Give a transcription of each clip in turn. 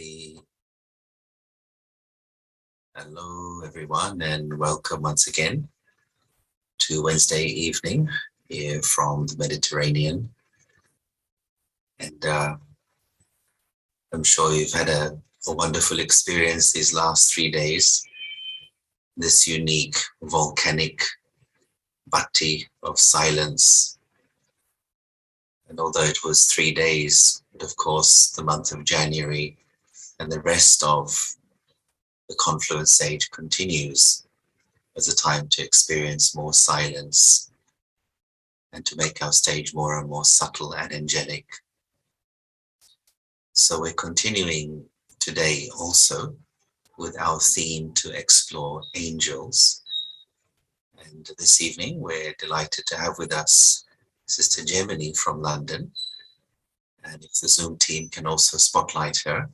Okay. Hello, everyone, and welcome once again to Wednesday evening here from the Mediterranean. And I'm sure you've had a wonderful experience these last 3 days, this unique volcanic bhakti of silence. And although it was 3 days, but of course the month of January and the rest of the confluence stage continues as a time to experience more silence and to make our stage more and more subtle and angelic. So we're continuing today also with our theme to explore angels. And this evening we're delighted to have with us Sister Jaymini from London. And if the Zoom team can also spotlight her,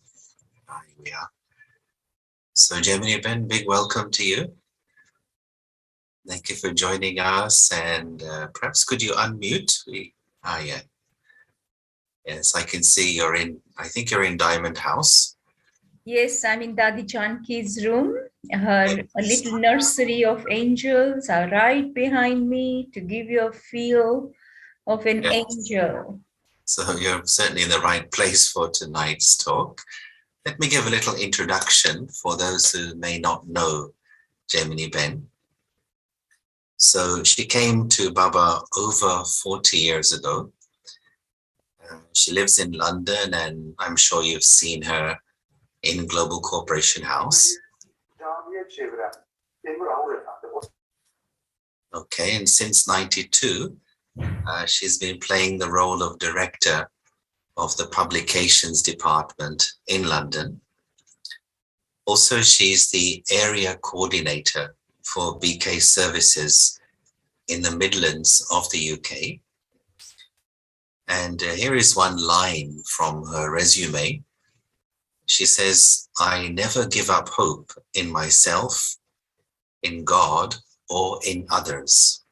here we are. So Jaymini, Ben, big welcome to you. Thank you for joining us, and perhaps could you unmute? Yeah. Yes, I can see I think you're in Diamond House. Yes, I'm in Dadi Janki's room. A little nursery of angels are right behind me to give you a feel of an angel. So you're certainly in the right place for tonight's talk. Let me give a little introduction for those who may not know Jaymini Ben. So she came to Baba over 40 years ago. She lives in London, and I'm sure you've seen her in Global Corporation House. Okay, and since 92, she's been playing the role of director of the publications department in London. Also, she's the area coordinator for BK services in the Midlands of the UK. And here is one line from her resume. She says, "I never give up hope in myself, in God, or in others.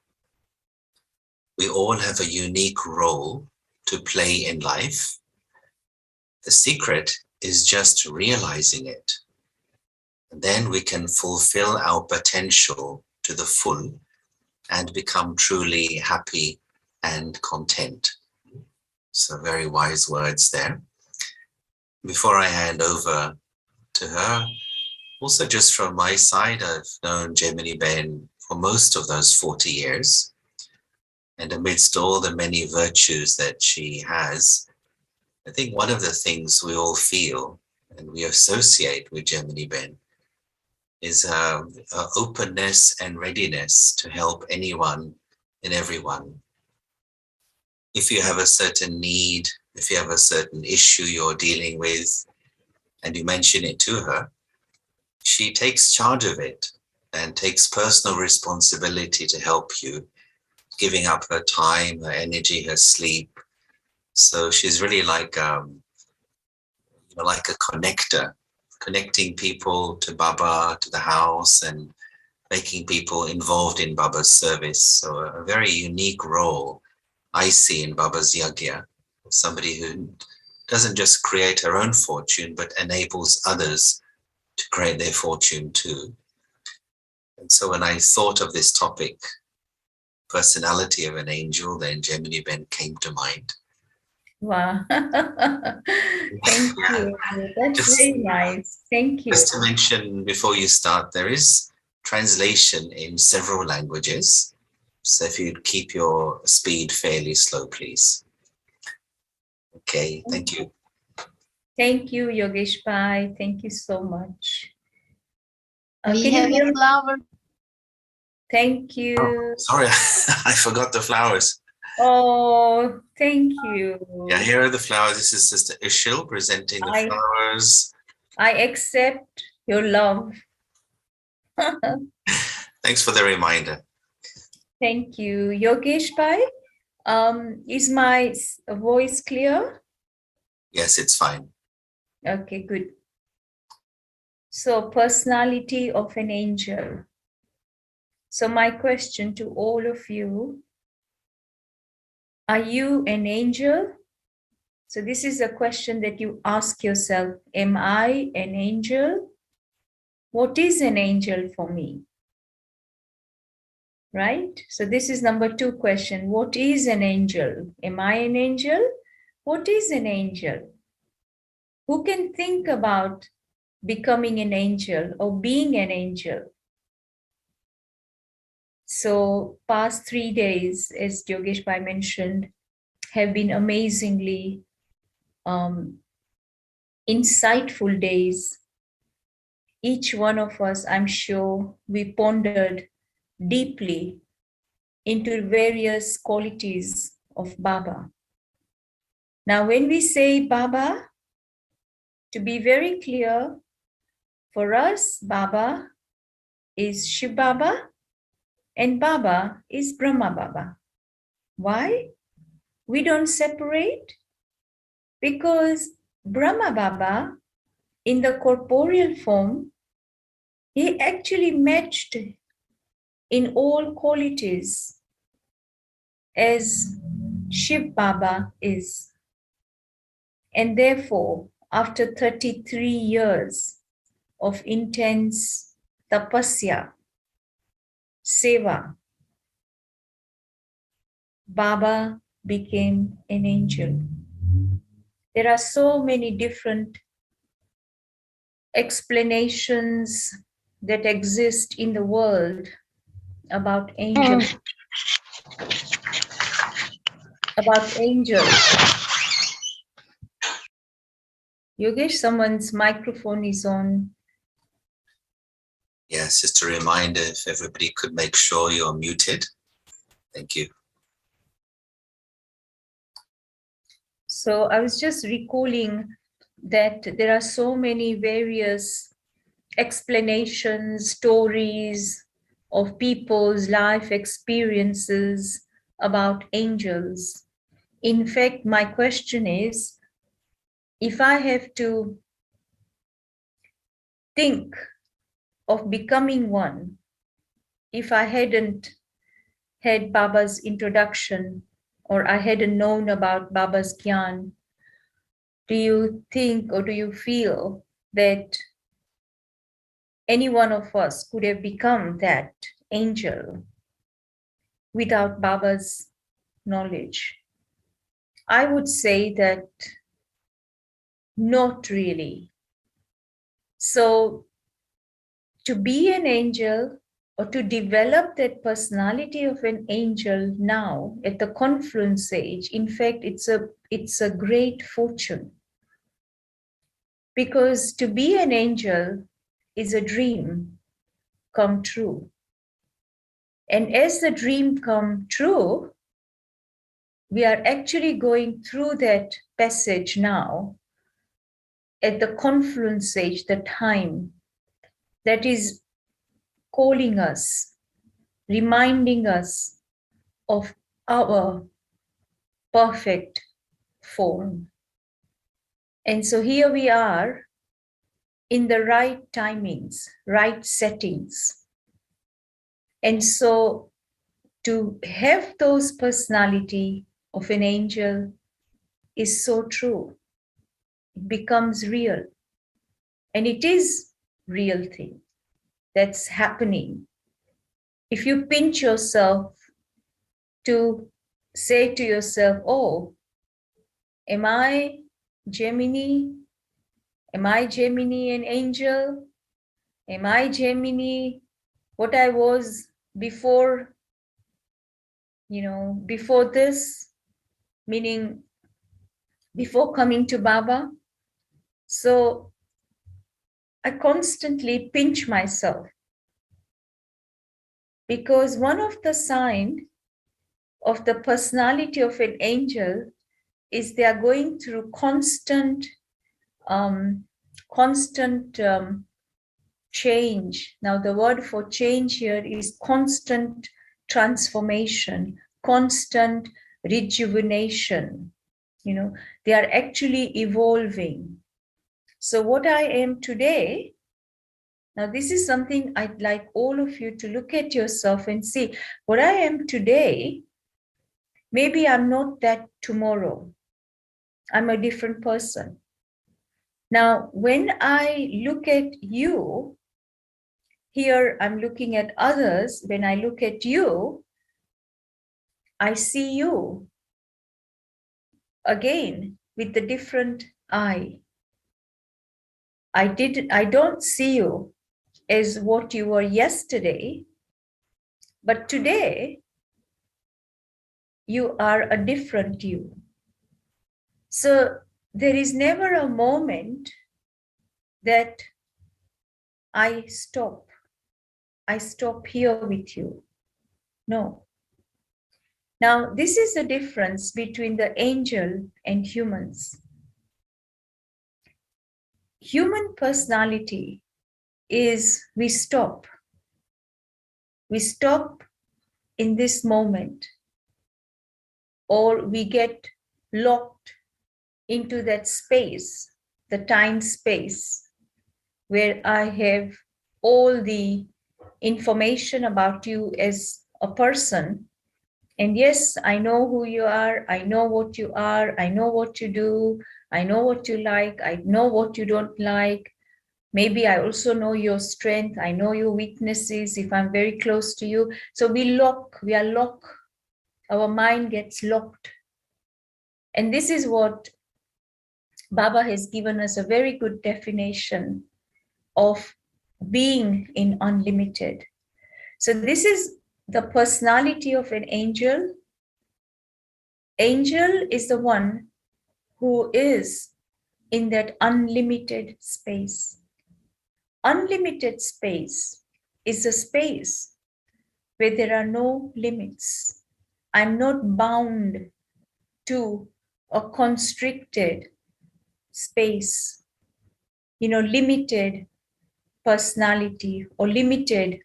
We all have a unique role to play in life. The secret is just realizing it. And then we can fulfill our potential to the full and become truly happy and content." So very wise words there. Before I hand over to her, also just from my side, I've known Jaymini Ben for most of those 40 years. And amidst all the many virtues that she has, I think one of the things we all feel and we associate with Jaymini Ben is her openness and readiness to help anyone and everyone. If you have a certain need, if you have a certain issue you're dealing with, and you mention it to her, she takes charge of it and takes personal responsibility to help you, giving up her time, her energy, her sleep. So she's really like a connector, connecting people to Baba, to the house, and making people involved in Baba's service. So a very unique role I see in Baba's Yagya, somebody who doesn't just create her own fortune, but enables others to create their fortune too. And so when I thought of this topic, personality of an angel, then Jaymini Ben came to mind. Wow. Thank you. That's very nice. Thank you. Just to mention before you start, there is translation in several languages. So if you'd keep your speed fairly slow, please. Okay, thank you. Thank you, Yogesh Bhai. Thank you so much. We have a flower. Thank you. Oh, sorry, I forgot the flowers. Oh, thank you. Yeah, here are the flowers. This is Sister Ishil presenting the flowers. I accept your love. Thanks for the reminder. Thank you. Yogesh Bhai, is my voice clear? Yes, it's fine. Okay, good. So, personality of an angel. So my question to all of you, are you an angel So this is a question that you ask yourself. Am I an angel? What is an angel for me? Right? So this is number 2 question. What is an angel? Am I an angel? What is an angel? Who can think about becoming an angel or being an angel? So past 3 days, as Yogesh Bhai mentioned, have been amazingly insightful days. Each one of us, I'm sure, we pondered deeply into various qualities of Baba. Now, when we say Baba, to be very clear, for us, Baba is Shiv Baba and Baba is Brahma Baba. Why? We don't separate because Brahma Baba, in the corporeal form, he actually matched in all qualities as Shiv Baba is. And therefore, after 33 years of intense tapasya, seva, Baba became an angel. There are so many different explanations that exist in the world about angels. About angels. Yogesh, someone's microphone is on. Yes, just a reminder if everybody could make sure you're muted. Thank you. So I was just recalling that there are so many various explanations, stories of people's life experiences about angels. In fact, my question is, if I have to think of becoming one, if I hadn't had Baba's introduction or I hadn't known about Baba's Gyan, do you think or do you feel that any one of us could have become that angel without Baba's knowledge? I would say that not really. So to be an angel or to develop that personality of an angel now at the confluence age, in fact, it's a great fortune. Because to be an angel is a dream come true. And as the dream come true, we are actually going through that passage now at the confluence age, the time that is calling us, reminding us of our perfect form. And so here we are in the right timings, right settings. And so to have those personality of an angel is so true. It becomes real. And it is real thing that's happening. If you pinch yourself to say to yourself, oh, am I Jaymini? Am I Jaymini an angel? Am I Jaymini what I was before, before this, meaning before coming to Baba? So I constantly pinch myself because one of the signs of the personality of an angel is they are going through constant change. Now, the word for change here is constant transformation, constant rejuvenation. They are actually evolving. So what I am today, now this is something I'd like all of you to look at yourself and see. What I am today, maybe I'm not that tomorrow. I'm a different person. Now, when I look at you, here I'm looking at others. When I look at you, I see you again with a different eye. I don't see you as what you were yesterday, but today you are a different you. So there is never a moment that I stop here with you. No. Now, this is the difference between the angel and humans. Human personality is we stop. We stop in this moment, or we get locked into that space, the time space, where I have all the information about you as a person. And yes, I know who you are. I know what you are. I know what you do. I know what you like. I know what you don't like. Maybe I also know your strength. I know your weaknesses if I'm very close to you. So we are locked. Our mind gets locked. And this is what Baba has given us a very good definition of being in unlimited. So this is the personality of an angel. Angel is the one who is in that unlimited space. Unlimited space is a space where there are no limits. I'm not bound to a constricted space, limited personality or limited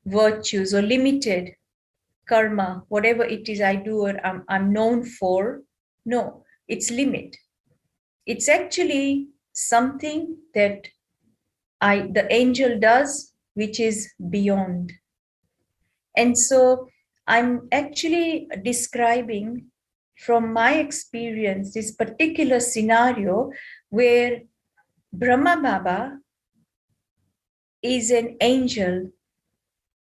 virtues or limited karma, whatever it is I do or I'm known for. No, it's limit. It's actually something that the angel does, which is beyond. And so I'm actually describing from my experience this particular scenario where Brahma Baba is an angel.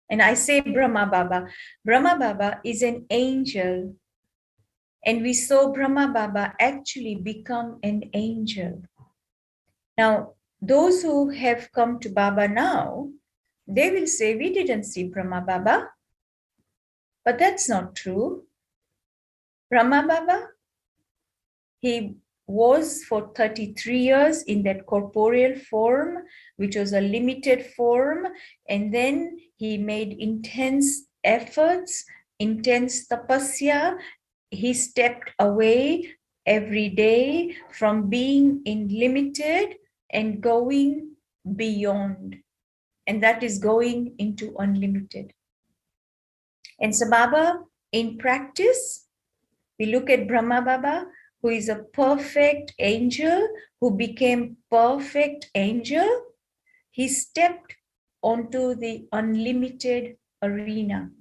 And I say Brahma Baba. Brahma Baba is an angel. And we saw Brahma Baba actually become an angel. Now, those who have come to Baba now, they will say, we didn't see Brahma Baba. But that's not true. Brahma Baba, he was for 33 years in that corporeal form, which was a limited form. And then he made intense efforts, intense tapasya. He stepped away every day from being in limited and going beyond. And that is going into unlimited. And so Baba, in practice, we look at Brahma Baba, who is a perfect angel, who became perfect angel. He stepped onto the unlimited arena.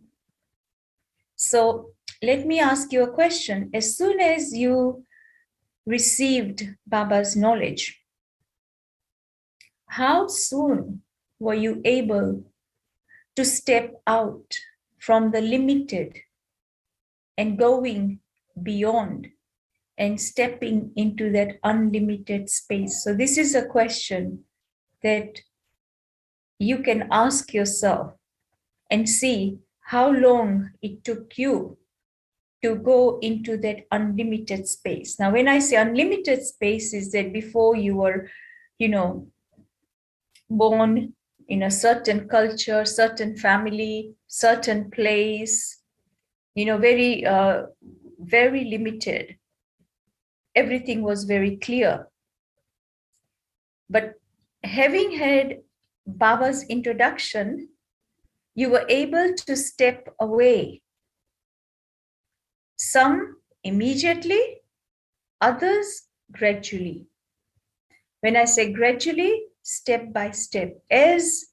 So let me ask you a question. As soon as you received Baba's knowledge, how soon were you able to step out from the limited and going beyond and stepping into that unlimited space? So this is a question that you can ask yourself and see how long it took you to go into that unlimited space. Now, when I say unlimited space, is that before you were, born in a certain culture, certain family, certain place, very, very limited. Everything was very clear. But having had Baba's introduction, you were able to step away. Some immediately, others gradually. When I say gradually, step by step, as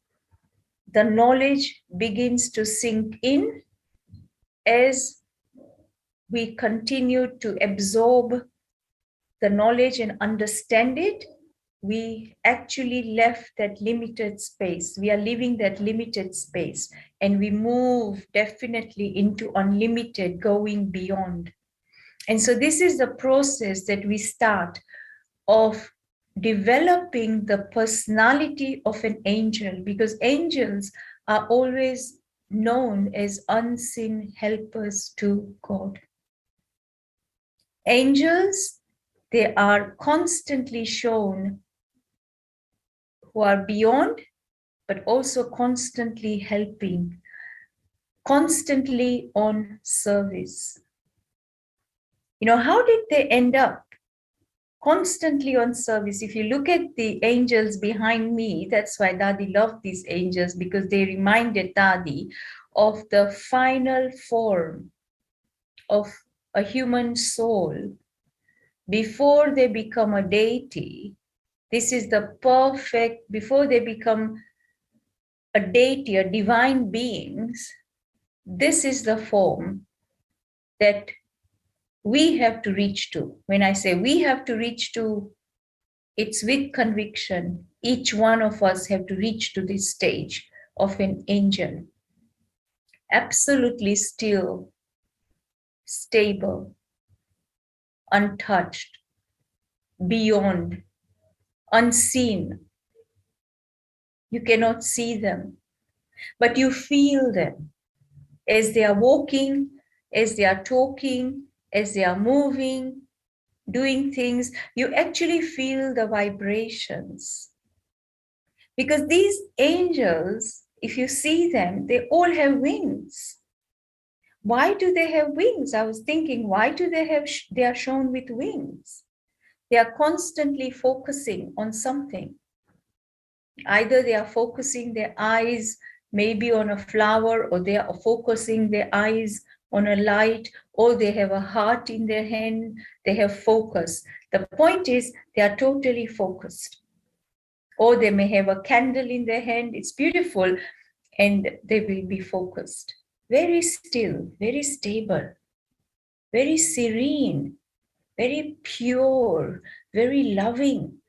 the knowledge begins to sink in, as we continue to absorb the knowledge and understand it, we actually left that limited space. We are living that limited space, and we move definitely into unlimited, going beyond. And so this is the process that we start of developing the personality of an angel, because angels are always known as unseen helpers to God. Angels, they are constantly shown who are beyond, but also constantly helping, constantly on service. You know, how did they end up constantly on service? If you look at the angels behind me, that's why Dadi loved these angels, because they reminded Dadi of the final form of a human soul before they become a deity. This is the perfect, before they become a deity, a divine beings, this is the form that we have to reach to. When I say we have to reach to, it's with conviction. Each one of us have to reach to this stage of an angel. Absolutely still, stable, untouched, beyond, unseen. You cannot see them, but you feel them as they are walking, as they are talking, as they are moving, doing things. You actually feel the vibrations. Because these angels, if you see them, they all have wings. Why do they have wings? I was thinking, why do they are shown with wings? They are constantly focusing on something. Either they are focusing their eyes maybe on a flower, or they are focusing their eyes on a light, or they have a heart in their hand. They have focus. The point is, they are totally focused. Or they may have a candle in their hand. It's beautiful, and they will be focused. Very still, very stable, very serene, very pure, very loving.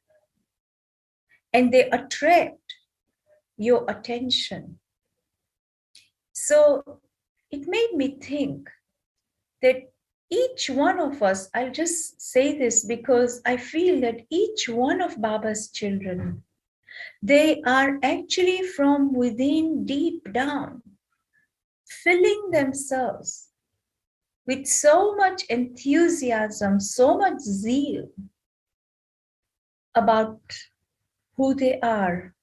And they attract your attention. So it made me think that each one of us, I'll just say this because I feel that each one of Baba's children, they are actually from within, deep down, filling themselves with so much enthusiasm, so much zeal about who they are,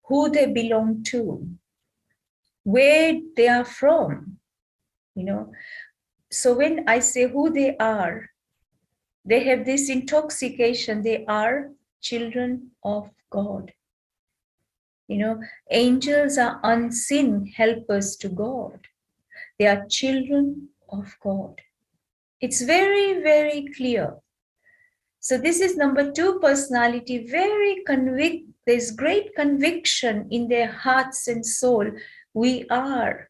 who they belong to, where they are from, you know. So when I say who they are, they have this intoxication. They are children of God. You know, angels are unseen helpers to God. They are children of God. It's very, very clear. So this is number 2 personality, there's great conviction in their hearts and soul. We are.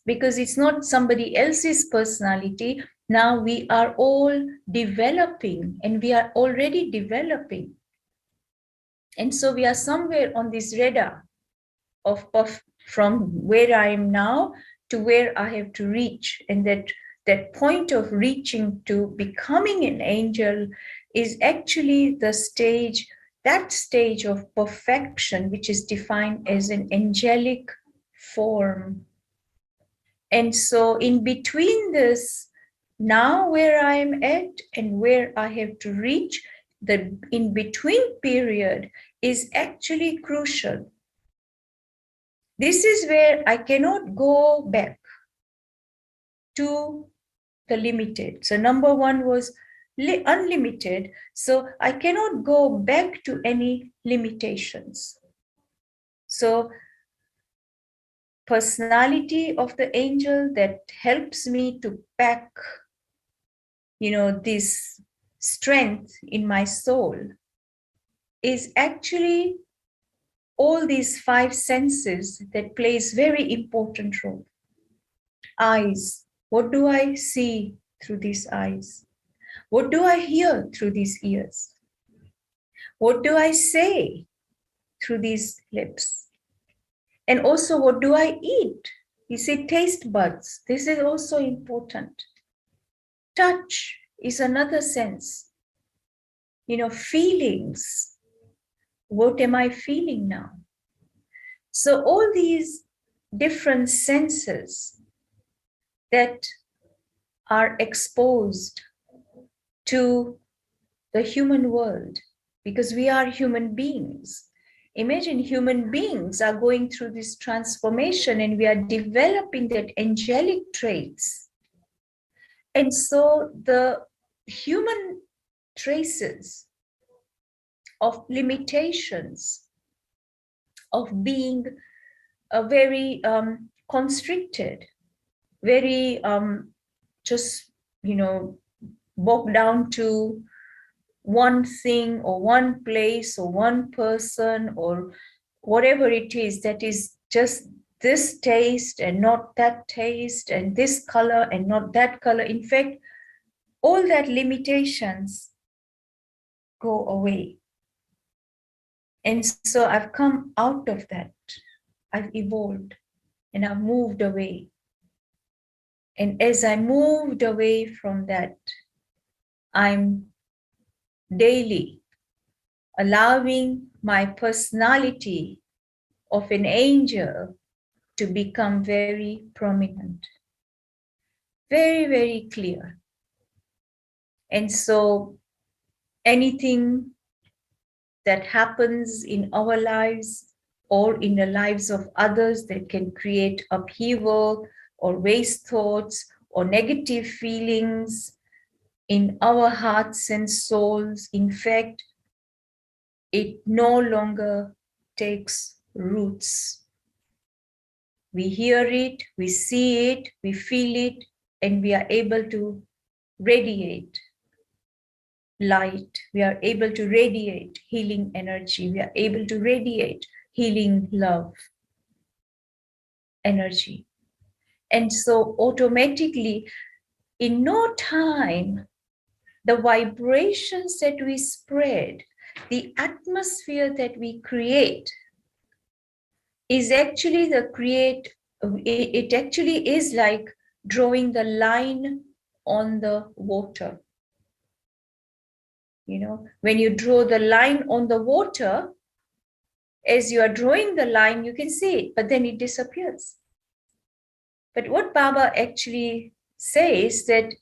Because it's not somebody else's personality. Now we are all developing, and we are already developing. And so we are somewhere on this radar of from where I am now to where I have to reach. And that point of reaching to becoming an angel is actually the stage, that stage of perfection, which is defined as an angelic form. And so in between this, now where I'm at and where I have to reach, the in between period is actually crucial. This is where I cannot go back to the limited. So number 1 was unlimited. So I cannot go back to any limitations. So personality of the angel that helps me to pack, this strength in my soul is actually all these 5 senses that plays very important role. Eyes. What do I see through these eyes? What do I hear through these ears? What do I say through these lips? And also, what do I eat? You see, taste buds. This is also important. Touch is another sense. Feelings. What am I feeling now? So all these different senses that are exposed to the human world, because we are human beings. Imagine human beings are going through this transformation and we are developing that angelic traits. And so the human traces of limitations, of being very constricted, very just, bogged down to one thing or one place or one person or whatever it is, that is just this taste and not that taste, and this color and not that color. In fact, all that limitations go away. And so I've come out of that. I've evolved and I've moved away. And as I moved away from that, I'm daily allowing my personality of an angel to become very prominent, very, very clear. And so anything that happens in our lives or in the lives of others that can create upheaval or waste thoughts or negative feelings in our hearts and souls, in fact, it no longer takes roots. We hear it, we see it, we feel it, and we are able to radiate light. We are able to radiate healing energy. We are able to radiate healing love energy. And so automatically, in no time, the vibrations that we spread, the atmosphere that we create is actually it actually is like drawing the line on the water. When you draw the line on the water, as you are drawing the line, you can see it, but then it disappears. But what Baba actually says that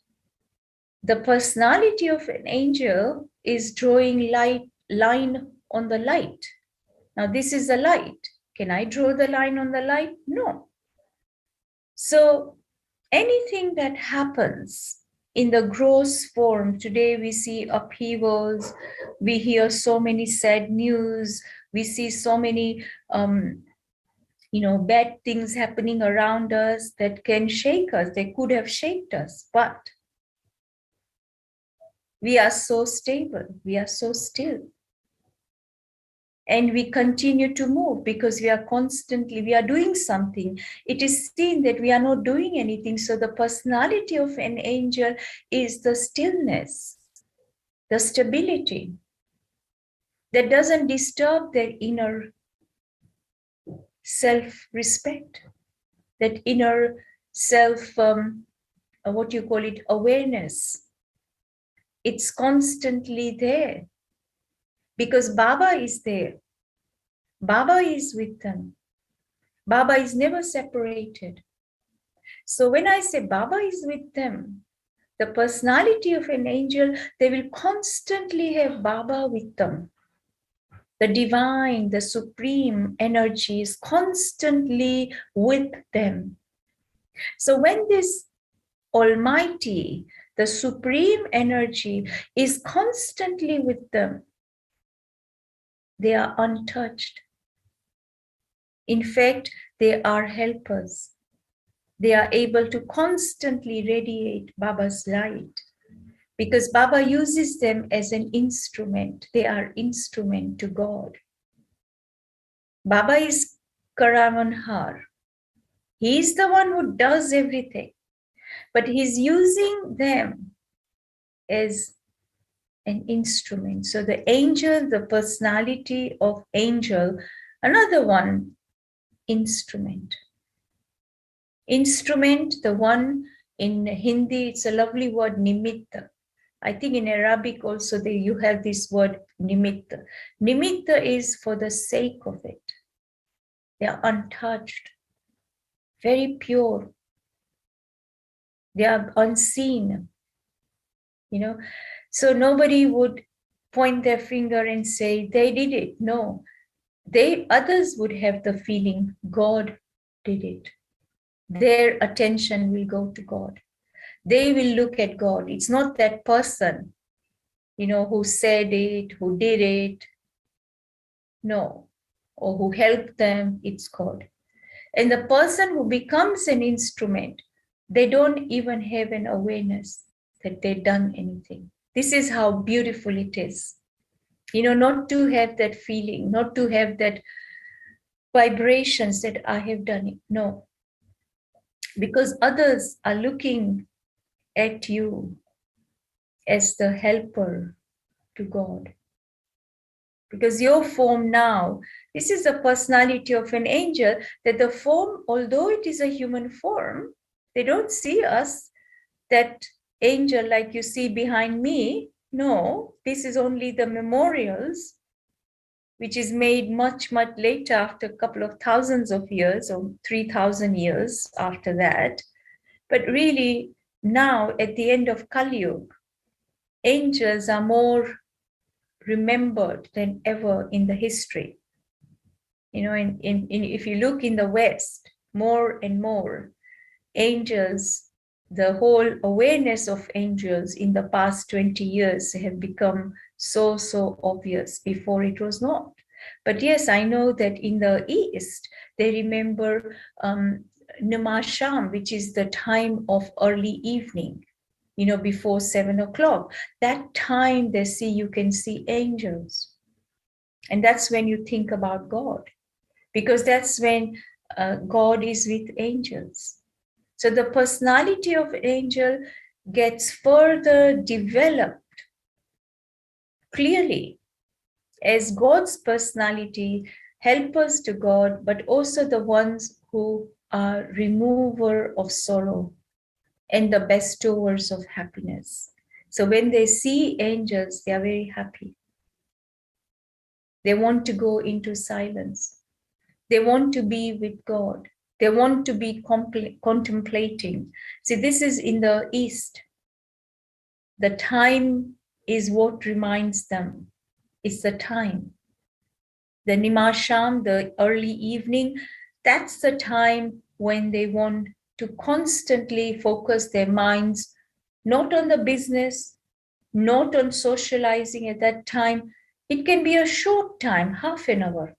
the personality of an angel is drawing line on the light. Now, this is the light. Can I draw the line on the light? No. So anything that happens in the gross form, today we see upheavals, we hear so many sad news, we see so many bad things happening around us that can shake us. They could have shaken us, but we are so stable, we are so still. And we continue to move because we are doing something. It is seen that we are not doing anything. So the personality of an angel is the stillness, the stability that doesn't disturb their inner self-respect, that inner self, awareness. It's constantly there because Baba is there. Baba is with them. Baba is never separated. So when I say Baba is with them, the personality of an angel, they will constantly have Baba with them. The divine, the supreme energy is constantly with them. So when this Almighty, the supreme energy is constantly with them, they are untouched. In fact, they are helpers. They are able to constantly radiate Baba's light because Baba uses them as an instrument. They are instrument to God. Baba is Karamanhar. He is the one who does everything, but he's using them as an instrument. So the angel, the personality of angel, another one, instrument. Instrument, the one in Hindi, it's a lovely word, nimitta. I think in Arabic also you have this word nimitta. Nimitta is for the sake of it. They are untouched, very pure. They are unseen, So nobody would point their finger and say, they did it. No, others would have the feeling, God did it. Their attention will go to God. They will look at God. It's not that person, who said it, who did it. No, or who helped them. It's God. And the person who becomes an instrument, they don't even have an awareness that they've done anything. This is how beautiful it is. Not to have that feeling, not to have that vibrations that I have done it. No. Because others are looking at you as the helper to God. Because your form now, this is the personality of an angel, that the form, although it is a human form, they don't see us, that angel like you see behind me. No, this is only the memorials, which is made much, much later, after a couple of thousands of years or 3,000 years after that. But really, now at the end of Kali Yuga, angels are more remembered than ever in the history. If you look in the West, more and more angels, the whole awareness of angels in the past 20 years have become so obvious. Before it was not. But yes, I know that in the East, they remember Namasham, which is the time of early evening, before 7 o'clock. That time you can see angels. And that's when you think about God, because that's when God is with angels. So the personality of angel gets further developed clearly as God's personality, helpers to God, but also the ones who are remover of sorrow and the bestowers of happiness. So when they see angels, they are very happy. They want to go into silence. They want to be with God. They want to be contemplating. See, this is in the East. The time is what reminds them. It's the time. The Nimasham, the early evening, that's the time when they want to constantly focus their minds, not on the business, not on socializing at that time. It can be a short time, half an hour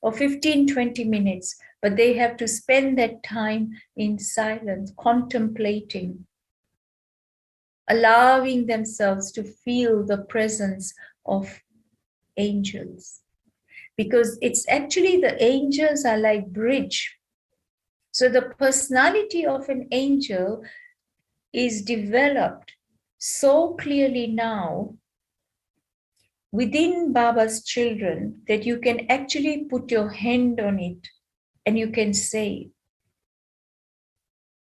or 15, 20 minutes, but they have to spend that time in silence, contemplating, allowing themselves to feel the presence of angels. Because it's actually the angels are like bridge. So the personality of an angel is developed so clearly now within Baba's children that you can actually put your hand on it and you can say,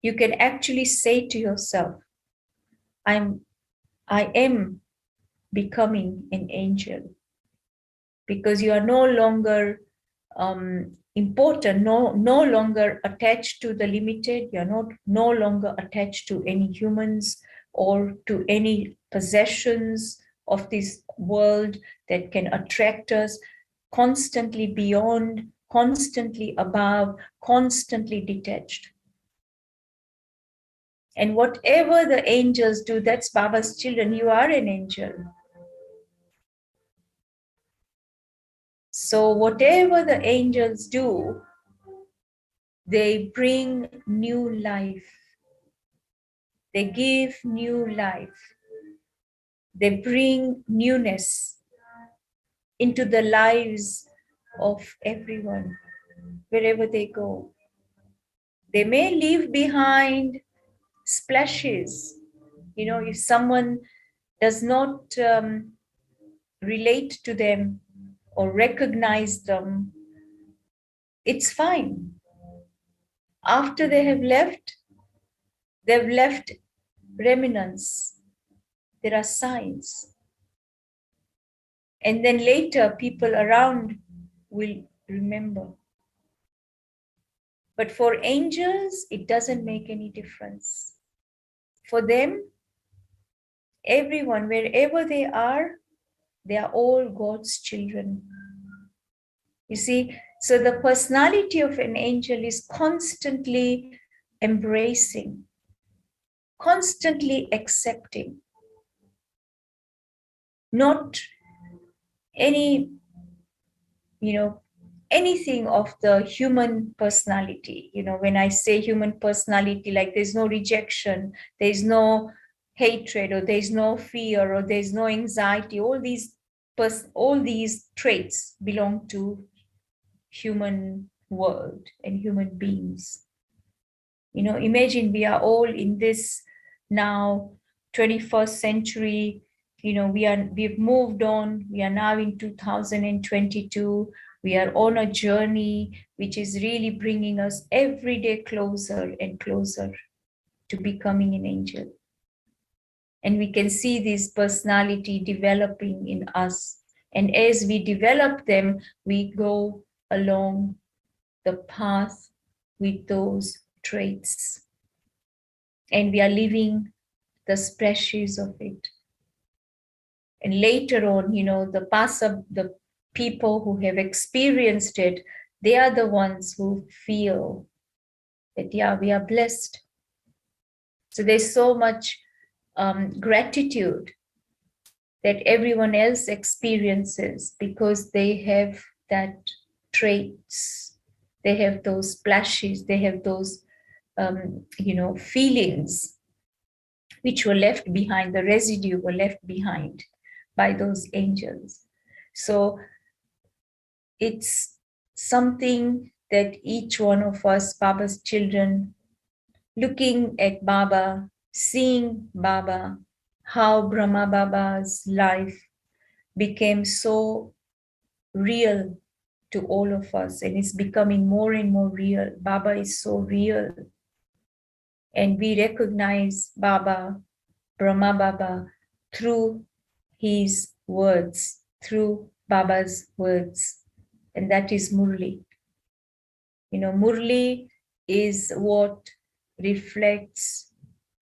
you can actually say to yourself, I am becoming an angel, because you are no longer important, no longer attached to the limited. You're no longer attached to any humans or to any possessions of this world that can attract us. Constantly beyond, constantly above, constantly detached. And whatever the angels do, that's Baba's children. You are an angel. So whatever the angels do, they bring new life. They give new life. They bring newness into the lives of everyone, wherever they go. They may leave behind splashes. If someone does not relate to them or recognize them, it's fine. After they have left, they've left remnants. There are signs. And then later, people around will remember. But for angels, it doesn't make any difference. For them, everyone, wherever they are all God's children. You see, so the personality of an angel is constantly embracing, constantly accepting, not any, anything of the human personality. When I say human personality, like there's no rejection, there's no hatred, or there's no fear, or there's no anxiety. All these traits belong to human world and human beings. Imagine we are all in this now 21st century. We've moved on. We are now in 2022. We are on a journey which is really bringing us every day closer and closer to becoming an angel. And we can see this personality developing in us. And as we develop them, we go along the path with those traits. And we are living the splashes of it. And later on, the people who have experienced it, they are the ones who feel that, yeah, we are blessed. So there's so much gratitude that everyone else experiences because they have that traits, they have those splashes, they have those feelings which were left behind, the residue were left behind by those angels. So it's something that each one of us, Baba's children, looking at Baba, seeing Baba, how Brahma Baba's life became so real to all of us, and it's becoming more and more real. Baba is so real. And we recognize Baba, Brahma Baba, through his words, through Baba's words. And that is Murli. Murli is what reflects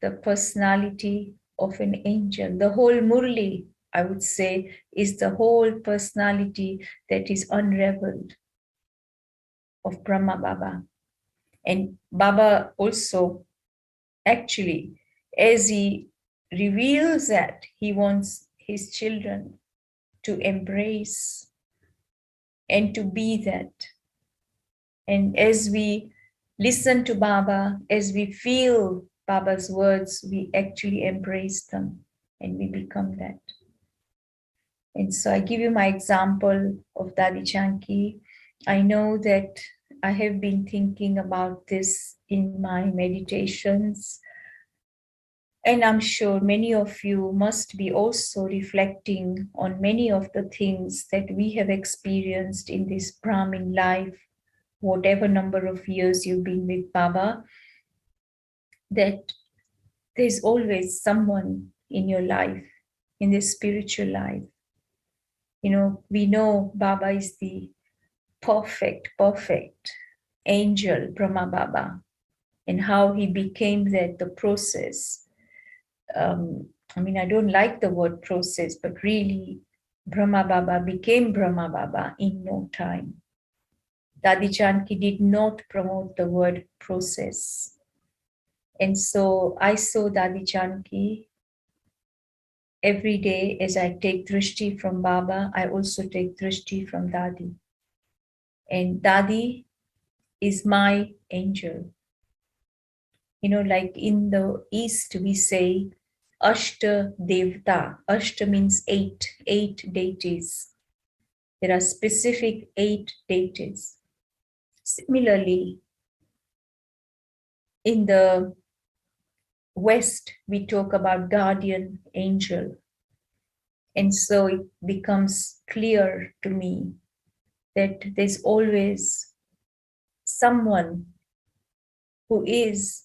the personality of an angel. The whole Murli, I would say, is the whole personality that is unraveled of Brahma Baba. And Baba also, actually, as he reveals that, he wants his children to embrace and to be that. And as we listen to Baba, as we feel Baba's words, we actually embrace them and we become that. And so I give you my example of Dadi Chanki. I know that I have been thinking about this in my meditations. And I'm sure many of you must be also reflecting on many of the things that we have experienced in this Brahmin life, whatever number of years you've been with Baba, that there's always someone in your life, in the spiritual life. We know Baba is the perfect angel, Brahma Baba, and how he became that, the process. I don't like the word process, but really Brahma Baba became Brahma Baba in no time. Dadi Janki did not promote the word process. And so I saw Dadi Janki every day. As I take drishti from Baba, I also take drishti from Dadi. And Dadi is my angel. Like in the East, we say Ashta Devta. Ashta means eight deities. There are specific 8 deities. Similarly, in the West, we talk about guardian angel. And so it becomes clear to me that there's always someone who is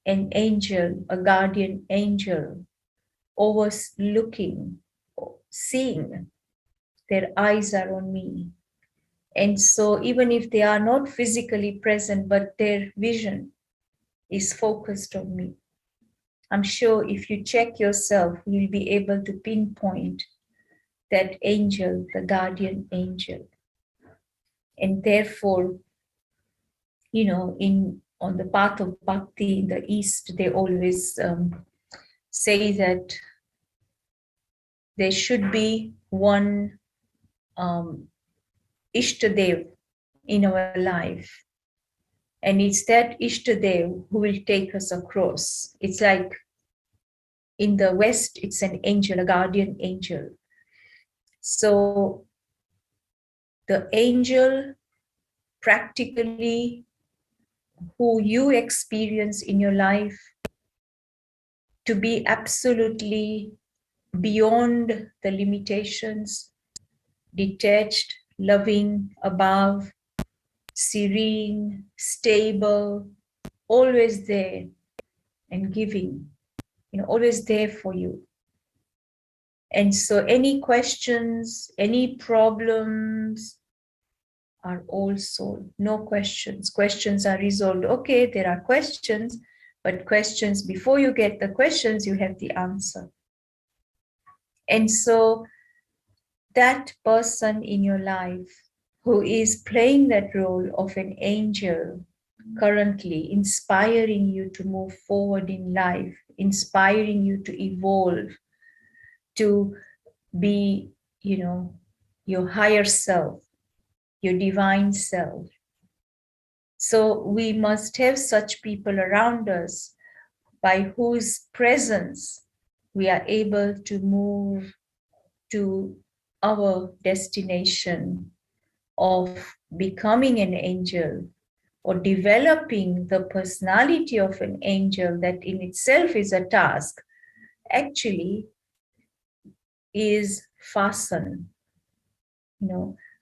an angel, a guardian angel, overlooking, seeing. Their eyes are on me. And so even if they are not physically present, but their vision is focused on me. I'm sure if you check yourself, you'll be able to pinpoint that angel, the guardian angel. And therefore, on the path of bhakti in the East, they always say that there should be one Ishtadev in our life. And it's that Ishtadev who will take us across. It's like in the West, it's an angel, a guardian angel. So the angel practically who you experience in your life to be absolutely beyond the limitations, detached, loving, above, serene, stable, always there and giving, always there for you. And so any questions, any problems are all solved. No questions. Questions are resolved. Okay, there are questions, but questions, before you get the questions, you have the answer. And so that person in your life who is playing that role of an angel currently, inspiring you to move forward in life, inspiring you to evolve, to be, your higher self, your divine self. So we must have such people around us by whose presence we are able to move to our destination of becoming an angel or developing the personality of an angel that in itself is a task, actually is fastened.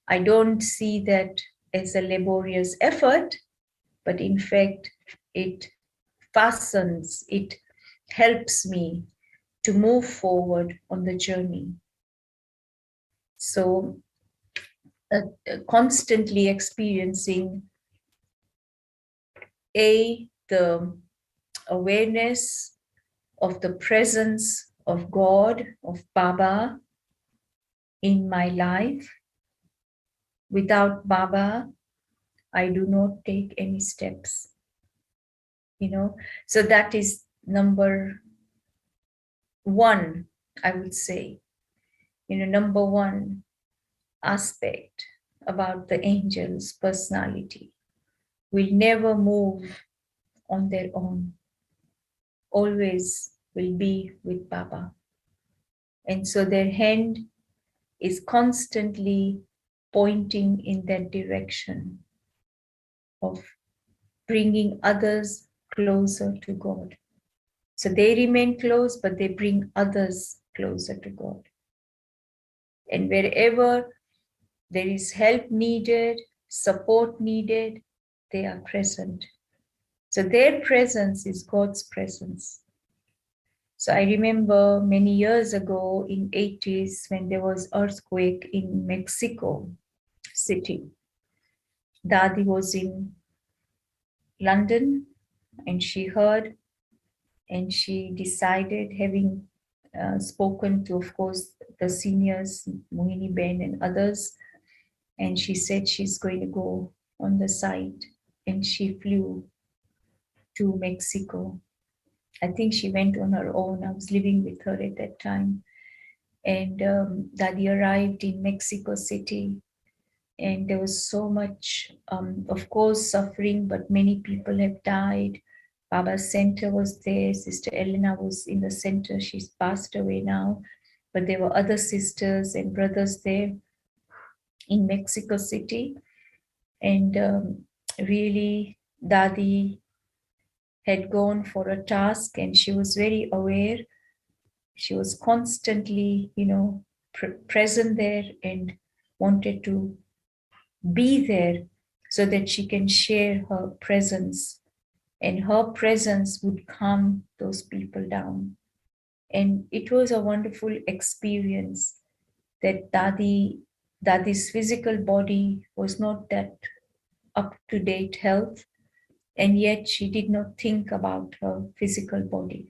I don't see that as a laborious effort, but in fact, it fastens, it helps me to move forward on the journey. So constantly experiencing the awareness of the presence of God, of Baba in my life. Without Baba, I do not take any steps. So that is number one, I would say. Number one aspect about the angel's personality will never move on their own, always will be with Baba. And so their hand is constantly pointing in that direction of bringing others closer to God. So they remain close, but they bring others closer to God. And wherever there is help needed, support needed, they are present. So their presence is God's presence. So I remember many years ago in 80s when there was earthquake in Mexico City. Dadi was in London and she heard and she decided, having spoken to, of course, the seniors, Mohini Ben and others, and she said she's going to go on the site, and she flew to Mexico. I think she went on her own. I was living with her at that time. And Dadi arrived in Mexico City, and there was so much, of course, suffering, but many people have died. Baba's center was there. Sister Elena was in the center. She's passed away now. But there were other sisters and brothers there in Mexico City. And really, Dadi had gone for a task and she was very aware. She was constantly, present there and wanted to be there so that she can share her presence, and her presence would calm those people down. And it was a wonderful experience that Dadi's physical body was not that up-to-date health, and yet she did not think about her physical body.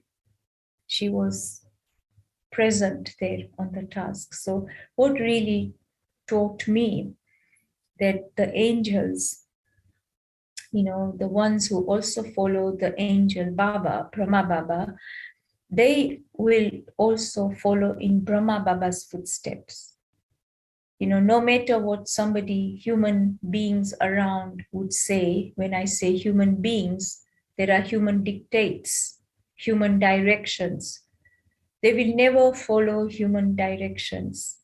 She was present there on the task. So what really taught me that the angels, the ones who also follow the angel Baba, Brahma Baba, they will also follow in Brahma Baba's footsteps. No matter what human beings around would say, when I say human beings, there are human dictates, human directions. They will never follow human directions.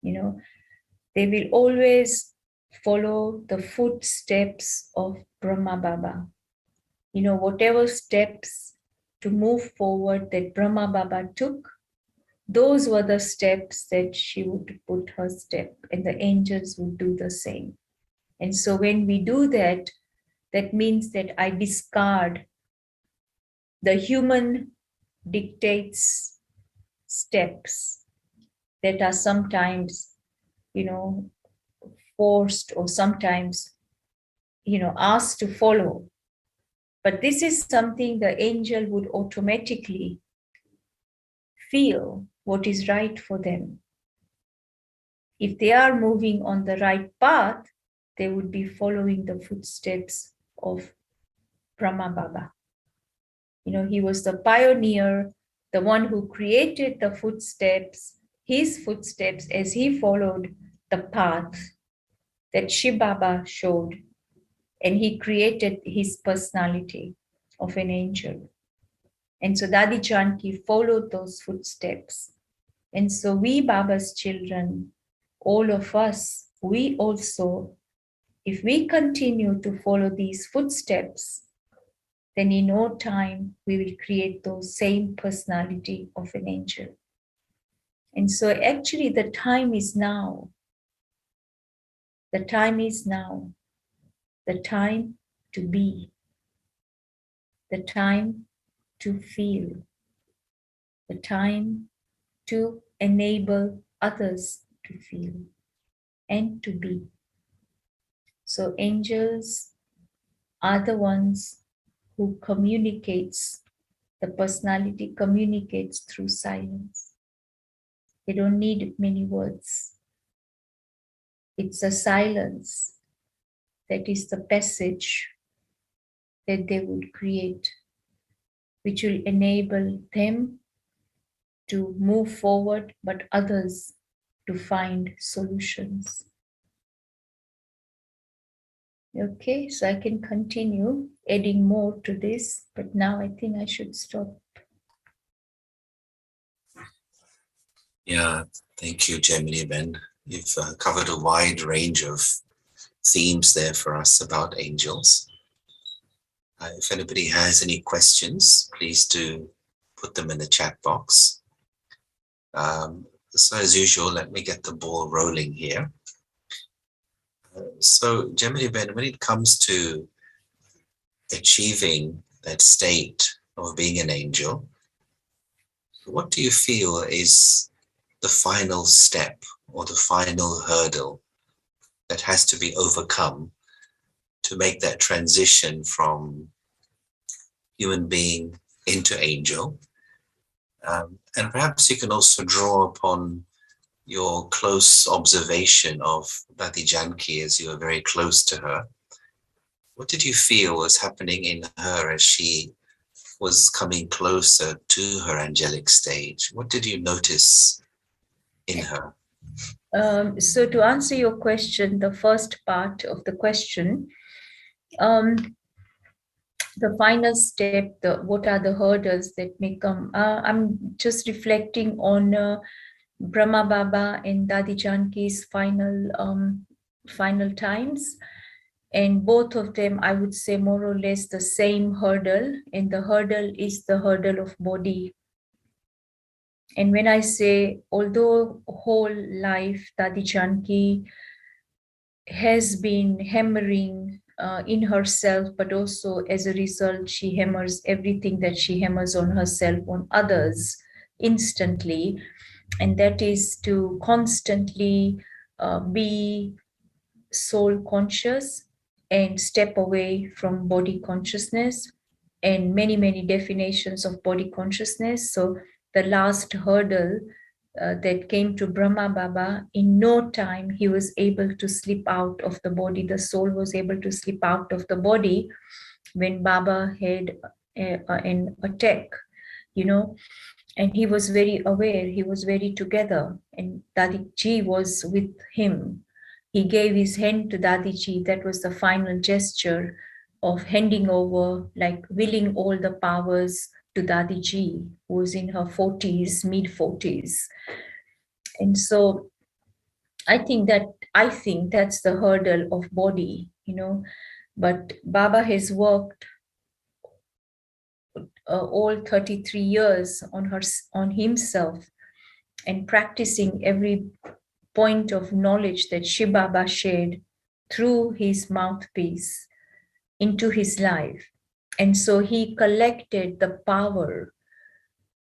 They will always follow the footsteps of Brahma Baba. Whatever steps to move forward that Brahma Baba took, those were the steps that she would put her step, and the angels would do the same. And so when we do that, that means that I discard the human dictates steps that are sometimes, forced or sometimes, asked to follow. But this is something the angel would automatically feel what is right for them. If they are moving on the right path, they would be following the footsteps of Brahma Baba. He was the pioneer, the one who created the footsteps, his footsteps as he followed the path that Shiv Baba showed, and he created his personality of an angel. And so Dadi Janki followed those footsteps. And so we Baba's children, all of us, we also, if we continue to follow these footsteps, then in no time we will create those same personality of an angel. And so actually the time is now. The time is now. The time to be. The time to feel. The time to enable others to feel and to be. So angels are the ones who communicates, the personality communicates through silence. They don't need many words. It's a silence that is the passage that they would create, which will enable them to move forward, but others to find solutions. Okay, so I can continue adding more to this, but now I think I should stop. Yeah, thank you, Jaymini Ben. You've covered a wide range of themes there for us about angels. If anybody has any questions, please do put them in the chat box. So as usual, let me get the ball rolling here. So Jaymini Ben, when it comes to achieving that state of being an angel, what do you feel is the final step or the final hurdle that has to be overcome to make that transition from human being into angel? And perhaps you can also draw upon your close observation of Dadi Janki as you were very close to her. What did you feel was happening in her as she was coming closer to her angelic stage? What did you notice in her? So to answer your question, the first part of the question, the final step, what are the hurdles that may come? I'm just reflecting on Brahma Baba and Dadi Janki's final times. And both of them, I would say more or less the same hurdle. And the hurdle is the hurdle of body. And when I say, although whole life Dadi Janki has been hammering in herself, but also as a result, she hammers everything that she hammers on herself, on others instantly. And that is to constantly be soul conscious and step away from body consciousness, and many, many definitions of body consciousness. So the last hurdle that came to Brahma Baba, in no time he was able to slip out of the body. The soul was able to slip out of the body when Baba had an attack, you know, and he was very aware, he was very together, and Dadiji was with him. He gave his hand to Dadiji. That was the final gesture of handing over, like willing all the powers to Dadiji, who was in her 40s, mid 40s. And so I think that's the hurdle of body, you know. But Baba has worked all 33 years on himself, and practicing every point of knowledge that Shiv Baba shared through his mouthpiece into his life. And so he collected the power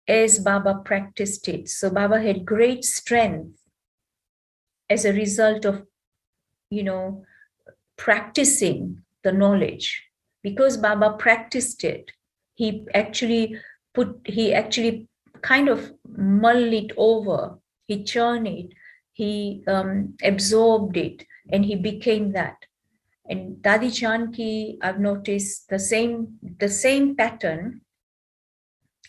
as Baba practiced it. So Baba had great strength as a result of, you know, practicing the knowledge. Because Baba practiced it, he actually kind of mull it over, he churned it, he absorbed it, and he became that. And Dadi Janki, I've noticed the same pattern,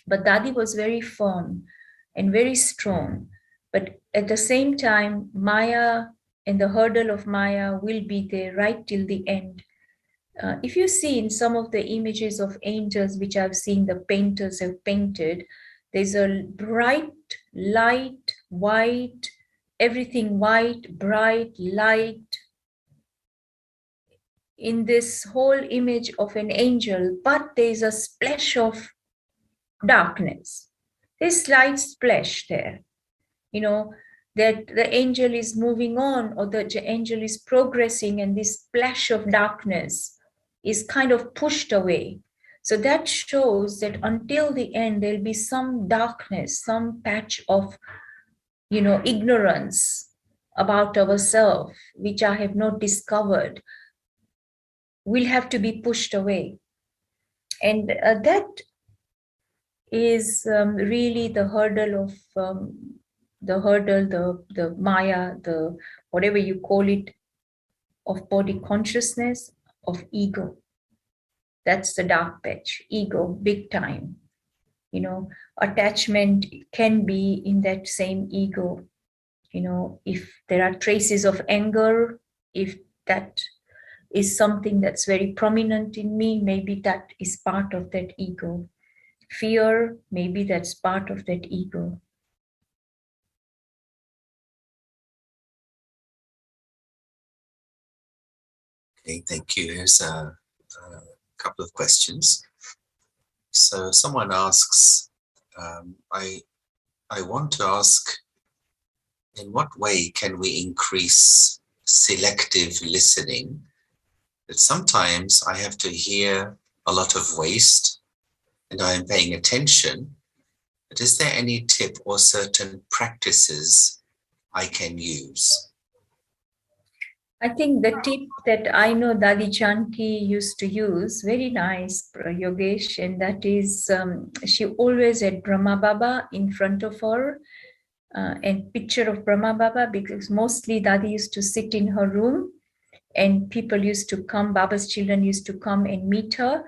but Dadi was very firm and very strong. But at the same time, Maya and the hurdle of Maya will be there right till the end. If you see in some of the images of angels, which I've seen the painters have painted, there's a bright, light, white, everything white, bright, light, in this whole image of an angel, but there's a splash of darkness. There's slight splash there, you know, that the angel is moving on, or the angel is progressing, and this splash of darkness is kind of pushed away. So that shows that until the end, there'll be some darkness, some patch of, you know, ignorance about ourselves, which I have not discovered, will have to be pushed away. And that is really the hurdle of the Maya, the whatever you call it, of body consciousness, of ego. That's the dark patch, ego, big time. You know, attachment can be in that same ego. You know, if there are traces of anger, if that is something that's very prominent in me, maybe that is part of that ego. Fear, maybe that's part of that ego. Okay, thank you. Here's a couple of questions. So someone asks, I want to ask, in what way can we increase selective listening? That sometimes I have to hear a lot of waste and I am paying attention, but is there any tip or certain practices I can use? I think the tip that I know Dadi Janki used to use, very nice, Yogesh, and that is she always had Brahma Baba in front of her, and picture of Brahma Baba, because mostly Dadi used to sit in her room and people used to come, Baba's children used to come and meet her.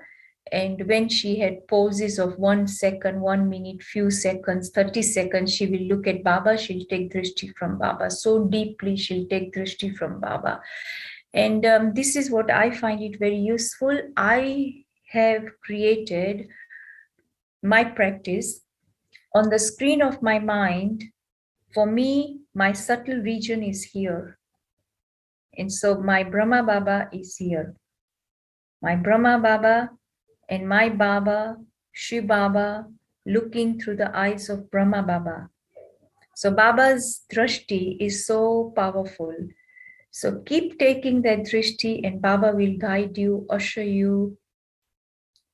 And when she had pauses of 1 second, 1 minute, few seconds, 30 seconds, she will look at Baba, she'll take drishti from Baba. So deeply she'll take drishti from Baba. And this is what I find it very useful. I have created my practice on the screen of my mind. For me, my subtle region is here. And so my Brahma Baba is here. My Brahma Baba and my Baba, Shiv Baba, looking through the eyes of Brahma Baba. So Baba's drishti is so powerful. So keep taking that drishti and Baba will guide you, usher you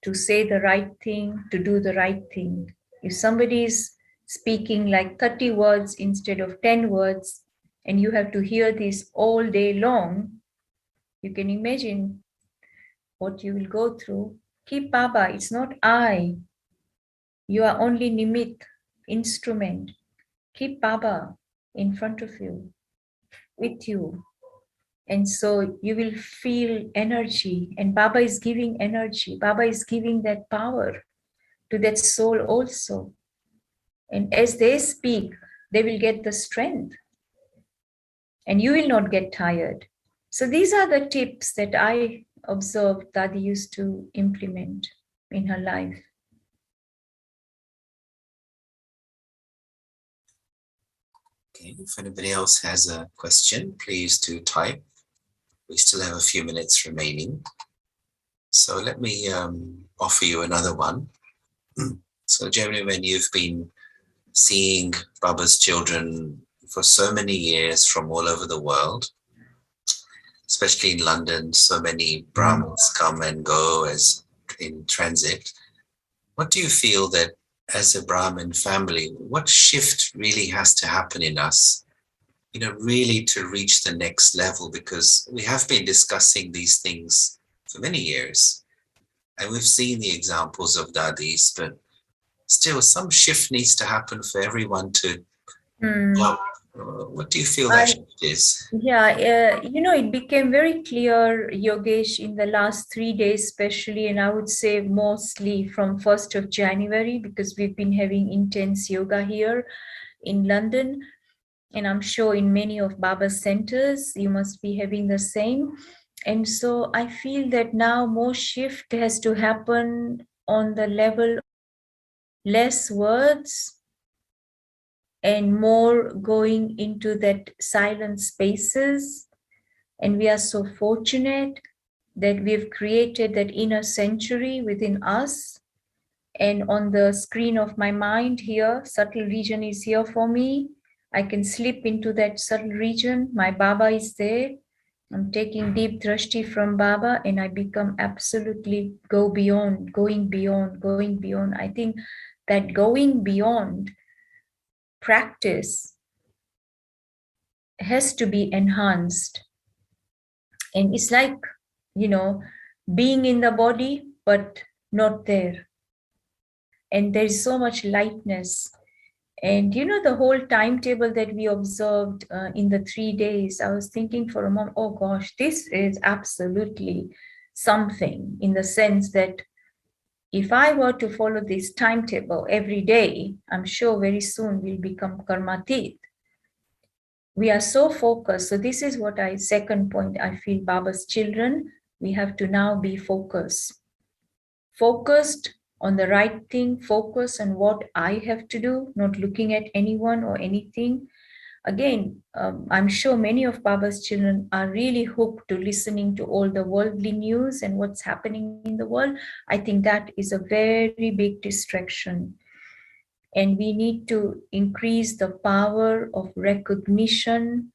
to say the right thing, to do the right thing. If somebody is speaking like 30 words instead of 10 words, and you have to hear this all day long, you can imagine what you will go through. Keep Baba, it's not I. You are only nimit, instrument. Keep Baba in front of you, with you. And so you will feel energy, and Baba is giving energy. Baba is giving that power to that soul also. And as they speak, they will get the strength, and you will not get tired. So these are the tips that I observed Dadi used to implement in her life. Okay, if anybody else has a question, please do type. We still have a few minutes remaining. So let me offer you another one. So Jaymini, when you've been seeing Baba's children for so many years from all over the world, especially in London, so many Brahmins come and go as in transit. What do you feel that as a Brahmin family, what shift really has to happen in us, really to reach the next level? Because we have been discussing these things for many years, and we've seen the examples of dadis, but still some shift needs to happen for everyone to help. What do you feel that shift is? Yeah, it became very clear, Yogesh, in the last 3 days, especially, and I would say mostly from 1st of January, because we've been having intense yoga here in London. And I'm sure in many of Baba's centers, you must be having the same. And so I feel that now more shift has to happen on the level less words and more going into that silent spaces. And we are so fortunate that we've created that inner sanctuary within us. And on the screen of my mind here, subtle region is here for me. I can slip into that subtle region. My Baba is there. I'm taking deep drishti from Baba, and I become absolutely going beyond. I think that going beyond practice has to be enhanced. And it's like, being in the body, but not there. And there's so much lightness. And the whole timetable that we observed in the 3 days, I was thinking for a moment, oh gosh, this is absolutely something, in the sense that if I were to follow this timetable every day, I'm sure very soon we'll become karmatit. We are so focused. So this is what second point, I feel Baba's children, we have to now be focused on the right thing, focus on what I have to do, not looking at anyone or anything. Again, I'm sure many of Baba's children are really hooked to listening to all the worldly news and what's happening in the world. I think that is a very big distraction. And we need to increase the power of recognition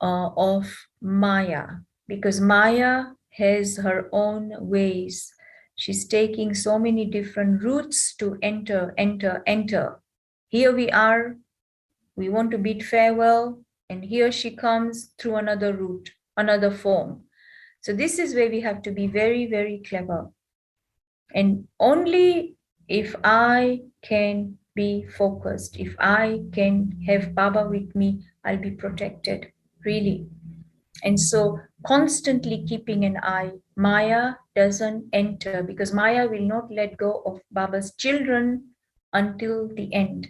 of Maya, because Maya has her own ways. She's taking so many different routes to enter. Here we are, we want to bid farewell, and here she comes through another route, another form. So this is where we have to be very, very clever. And only if I can be focused, if I can have Baba with me, I'll be protected, really. And so constantly keeping an eye, Maya doesn't enter, because Maya will not let go of Baba's children until the end,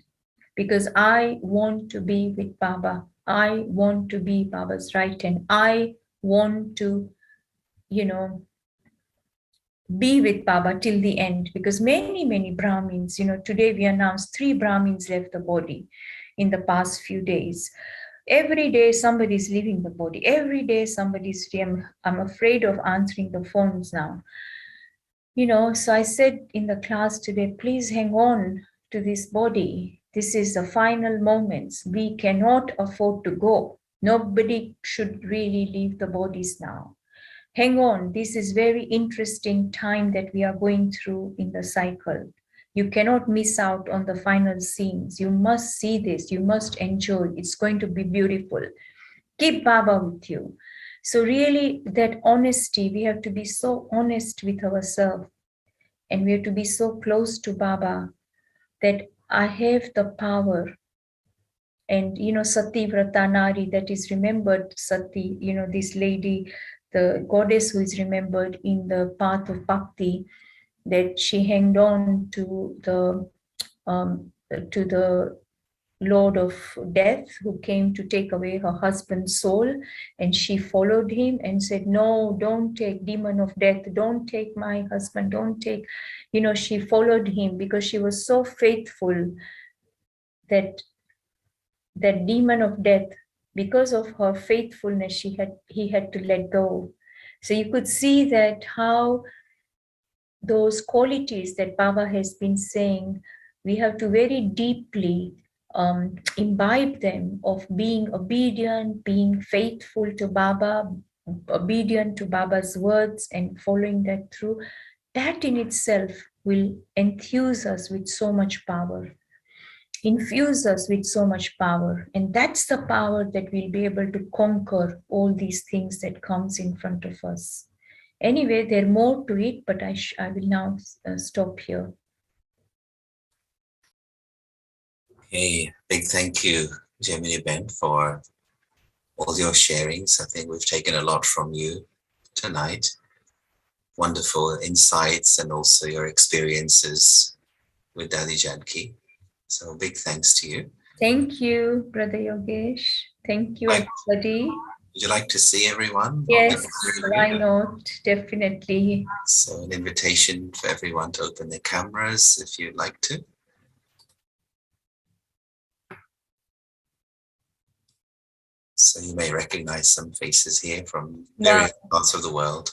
because I want to be with Baba. I want to be Baba's right hand. I want to, be with Baba till the end, because many Brahmins, today we announced 3 Brahmins left the body in the past few days. Every day somebody is leaving the body. Every day somebody's, I'm afraid of answering the phones now. So I said in the class today, please hang on. to this body. This is the final moments. We cannot afford to go. Nobody should really leave the bodies now. Hang on, this is very interesting time that we are going through in the cycle. You cannot miss out on the final scenes. You must see this. You must enjoy. It's going to be beautiful. Keep Baba with you. So really that honesty, we have to be so honest with ourselves, and we have to be so close to Baba that I have the power. And Sati Vrata Nari, that is remembered, Sati, this lady, the goddess who is remembered in the path of bhakti, that she hanged on to the Lord of Death, who came to take away her husband's soul, and she followed him and said, no, don't take, demon of death, don't take my husband, don't take, she followed him because she was so faithful that demon of death, because of her faithfulness, he had to let go. So you could see that how those qualities that Baba has been saying, we have to very deeply imbibe them, of being obedient, being faithful to Baba, obedient to Baba's words and following that through. That in itself will enthuse us with so much power, infuse us with so much power. And that's the power that we'll be able to conquer all these things that comes in front of us. Anyway, there are more to it, but I will now stop here. Hey, big thank you, Jaymini Ben, for all your sharings. I think we've taken a lot from you tonight. Wonderful insights and also your experiences with Dadi Janki. So big thanks to you. Thank you, Brother Yogesh. Thank you, everybody. Would you like to see everyone? Yes, why not? Definitely. So an invitation for everyone to open their cameras if you'd like to. So you may recognize some faces here from various parts of the world.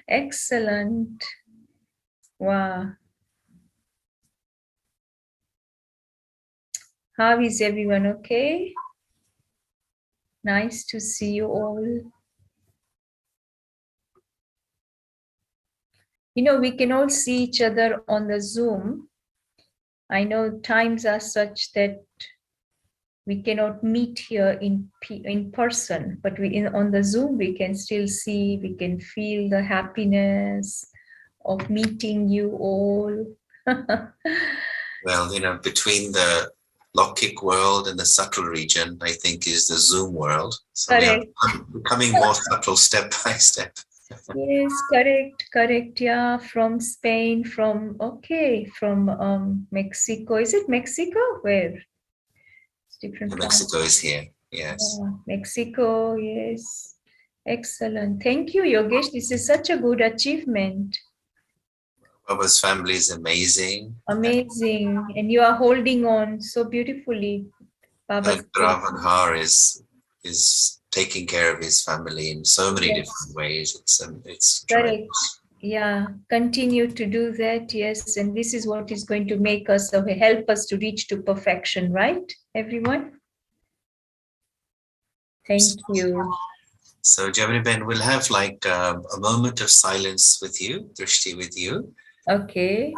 Excellent. Wow. How is everyone? Okay? Nice to see you all. We can all see each other on the Zoom. I know times are such that we cannot meet here in person, but on the Zoom we can still see, we can feel the happiness of meeting you all. Well, between the Lokik world and the subtle region, I think is the Zoom world. So correct. we are becoming more subtle step by step. Yes, correct. Yeah, from Spain, from Mexico. Is it Mexico? Where? It's different. Mexico is here. Yes. Yeah, Mexico. Yes. Excellent. Thank you, Yogesh. This is such a good achievement. Baba's family is amazing. Amazing. And you are holding on so beautifully. Baba's Ravanhar is taking care of his family in so many different ways. It's correct. Yeah, continue to do that. Yes, and this is what is going to make us, help us to reach to perfection, right, everyone? Thank you. So, Jaymini Ben, we'll have like a moment of silence with you, Drishti with you. Okay.